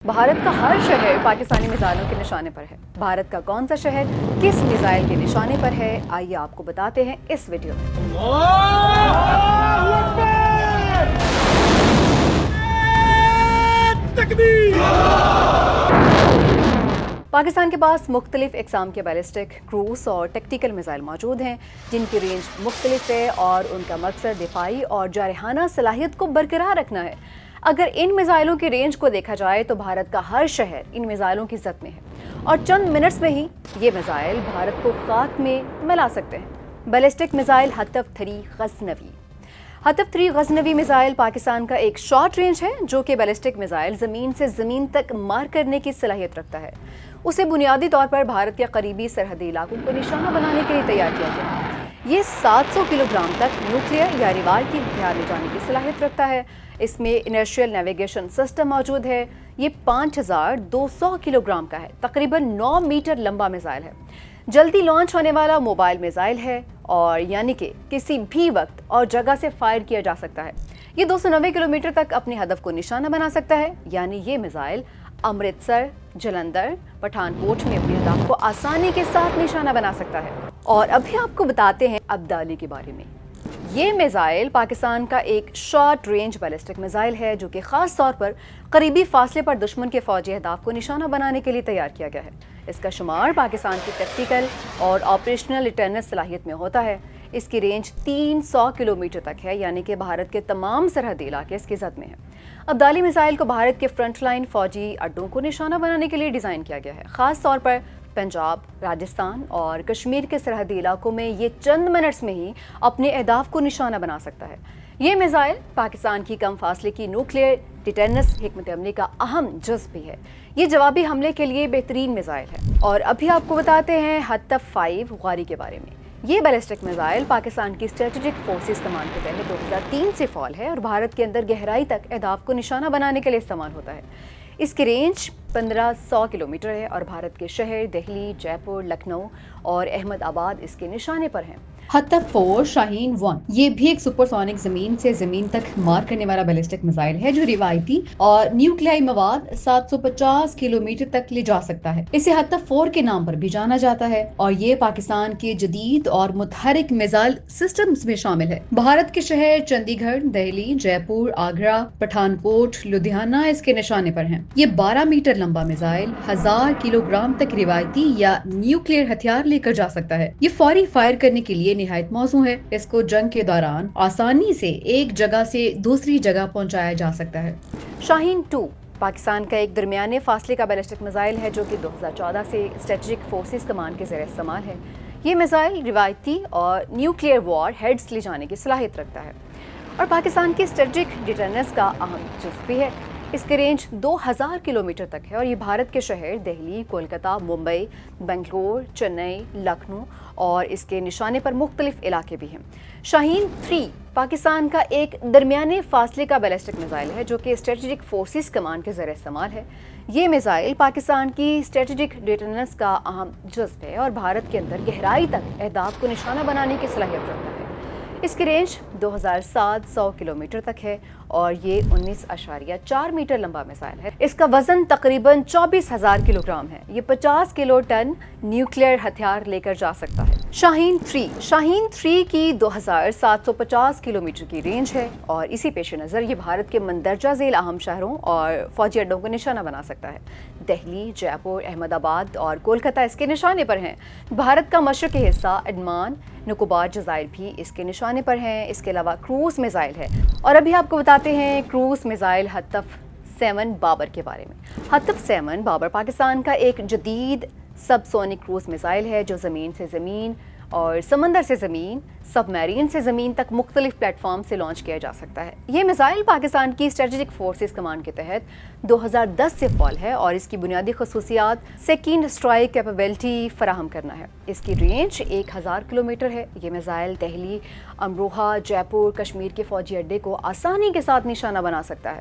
भारत का हर शहर पाकिस्तानी मिसाइलों के निशाने पर है। भारत का कौन सा शहर किस मिसाइल के निशाने पर है, आइए आपको बताते हैं इस वीडियो में। पाकिस्तान के पास मुख्तलिफ इकसाम के बैलिस्टिक, क्रूज और टेक्टिकल मिसाइल मौजूद हैं, जिनकी रेंज मुख्तलिफ है और उनका मकसद दिफाई और जारहाना सलाहियत को बरकरार रखना है। अगर इन मिसाइलों की रेंज को देखा जाए तो भारत का हर शहर इन मिसाइलों की जद में है और चंद मिनट्स में ही ये मिसाइल भारत को खाक में मिला सकते हैं। बैलिस्टिक मिसाइल हतफ-3 गजनवी। हतफ-3 गजनवी मिसाइल पाकिस्तान का एक शॉर्ट रेंज है जो कि बैलिस्टिक मिसाइल ज़मीन से ज़मीन तक मार करने की सलाहियत रखता है। उसे बुनियादी तौर पर भारत के करीबी सरहदी इलाकों को निशाना बनाने के लिए तैयार किया गया है। ये 700 किलोग्राम तक न्यूक्लियर या रिवायती हथियार ले जाने की सलाहियत रखता है। इसमें इनर्शियल नेविगेशन सिस्टम मौजूद है। ये 5200 किलोग्राम का है, तकरीबन 9 मीटर लंबा मिसाइल है। जल्दी लॉन्च होने वाला मोबाइल मिसाइल है और यानी कि किसी भी वक्त और जगह से फायर किया जा सकता है। ये 290 किलोमीटर तक अपने हदफ को निशाना बना सकता है, यानी ये मिसाइल अमृतसर, जलंधर, पठानकोट में अपने हदफ को आसानी के साथ निशाना बना सकता है। और अभी आपको बताते हैं अब्दाली के बारे में। ये मिसाइल पाकिस्तान का एक शॉर्ट रेंज बैलिस्टिक मिसाइल है जो कि ख़ास तौर पर करीबी फासले पर दुश्मन के फौजी अहदाफ को निशाना बनाने के लिए तैयार किया गया है। इसका शुमार पाकिस्तान की टैक्टिकल और ऑपरेशनल डिटरनेंस सलाहियत में होता है। इसकी रेंज 300 किलोमीटर तक है, यानी कि भारत के तमाम सरहदी इलाके इसकी जद में है। अब्दाली मिसाइल को भारत के फ्रंट लाइन फौजी अड्डों को निशाना बनाने के लिए डिज़ाइन किया गया है। ख़ास तौर पर पंजाब, राजस्थान और कश्मीर के सरहदी इलाकों में ये चंद मिनट्स में ही अपने अहदाफ को निशाना बना सकता है। ये मिसाइल पाकिस्तान की कम फासले की न्यूक्लियर डिटरनेंस हिकमत अमली का अहम जुज़ भी है। ये जवाबी हमले के लिए बेहतरीन मिसाइल है। और अभी आपको बताते हैं हतफ-5 गौरी के बारे में। ये बैलिस्टिक मिसाइल पाकिस्तान की स्ट्रेटेजिक फोर्सेस कमांड के तहत 2003 से फॉल है और भारत के अंदर गहराई तक अहदाफ को निशाना बनाने के लिए इस्तेमाल होता है। इसकी रेंज 1500 किलोमीटर है और भारत के शहर दिल्ली, जयपुर, लखनऊ और अहमदाबाद इसके निशाने पर हैं। हतफ-4 शाहीन-1 ये भी एक सुपरसोनिक जमीन से जमीन तक मार करने वाला बैलिस्टिक मिसाइल है जो रिवायती और न्यूक्लियाई मवाद 750 किलोमीटर तक ले जा सकता है। इसे हतफ-4 के नाम पर भी जाना जाता है और ये पाकिस्तान के जदीद और मुतहरिक मिसाइल सिस्टम्स में शामिल है। भारत के शहर चंडीगढ़, दिल्ली, जयपुर, आगरा, पठानकोट, लुधियाना इसके निशाने पर हैं। ये 12 मीटर लंबा मिसाइल 1000 किलोग्राम तक रिवायती या न्यूक्लियर हथियार लेकर जा सकता है। ये फौरी फायर करने के लिए निहायत मौजूद है। इसको जंग के दौरान आसानी से एक जगह से दूसरी जगह पहुंचाया जा सकता है। शाहीन-2 पाकिस्तान का एक दरमियाने फासले का बैलिस्टिक मिसाइल है जो कि 2014 से स्ट्रेटेजिक फोर्सेस कमांड के ज़रिए इस्तेमाल है। ये मिसाइल रिवायती और न्यूक्लियर वॉर हेड्स ले जाने की सलाहियत रखता है और पाकिस्तान की स्ट्रेटेजिक डिटरनेंस का अहम जुज़ भी है। इसकी रेंज 2000 किलोमीटर तक है और ये भारत के शहर दिल्ली, कोलकाता, मुंबई, बेंगलोर, चेन्नई, लखनऊ और इसके निशाने पर मुख्तलिफ इलाके भी हैं। शाहीन-3 पाकिस्तान का एक दरमियाने फासले का बैलिस्टिक मिसाइल है जो कि स्ट्रेटेजिक फोर्सेस कमांड के ज़रिए इस्तेमाल है। ये मिसाइल पाकिस्तान की स्ट्रेटेजिक डिटरनेंस का अहम जुज़ है और भारत के अंदर गहराई तक अहदाफ को निशाना बनाने की सलाहियत रखता है। इसकी रेंज 2700 किलोमीटर तक है और ये 19.4 मीटर लंबा मिसाइल है। इसका वजन तकरीबन 24,000 किलोग्राम है। ये 50 किलो टन न्यूक्लियर हथियार लेकर जा सकता है। शाहीन-3 की 2750 किलोमीटर की रेंज है और इसी पेश नज़र ये भारत के मंदरजा झेल अहम शहरों और फौजी अड्डों को निशाना बना सकता है। दिल्ली, जयपुर, अहमदाबाद और कोलकाता इसके निशाने पर हैं। भारत का मशरक़ी हिस्सा अंडमान निकोबार जज़ायर भी इसके निशाने पर हैं। इसके अलावा क्रूज़ मिसाइल है और अभी आपको बताते हैं क्रूज़ मिसाइल हतफ-7 बाबर के बारे में। हतफ-7 बाबर पाकिस्तान का एक जदीद सबसोनिक क्रूज़ मिसाइल है जो ज़मीन से ज़मीन और समंदर से ज़मीन, सबमरीन से ज़मीन तक मुख्तलिफ प्लेटफॉर्म से लॉन्च किया जा सकता है। ये मिसाइल पाकिस्तान की स्ट्रेटेजिक फोर्सेस कमांड के तहत 2010 से फॉल है और इसकी बुनियादी खसूसियात सेकेंड स्ट्राइक कैपेबिलिटी फराहम करना है। इसकी रेंज 1000 किलोमीटर है। ये मिसाइल दिल्ली, अमरोहा, जयपुर, कश्मीर के फौजी अड्डे को आसानी के साथ निशाना बना सकता है।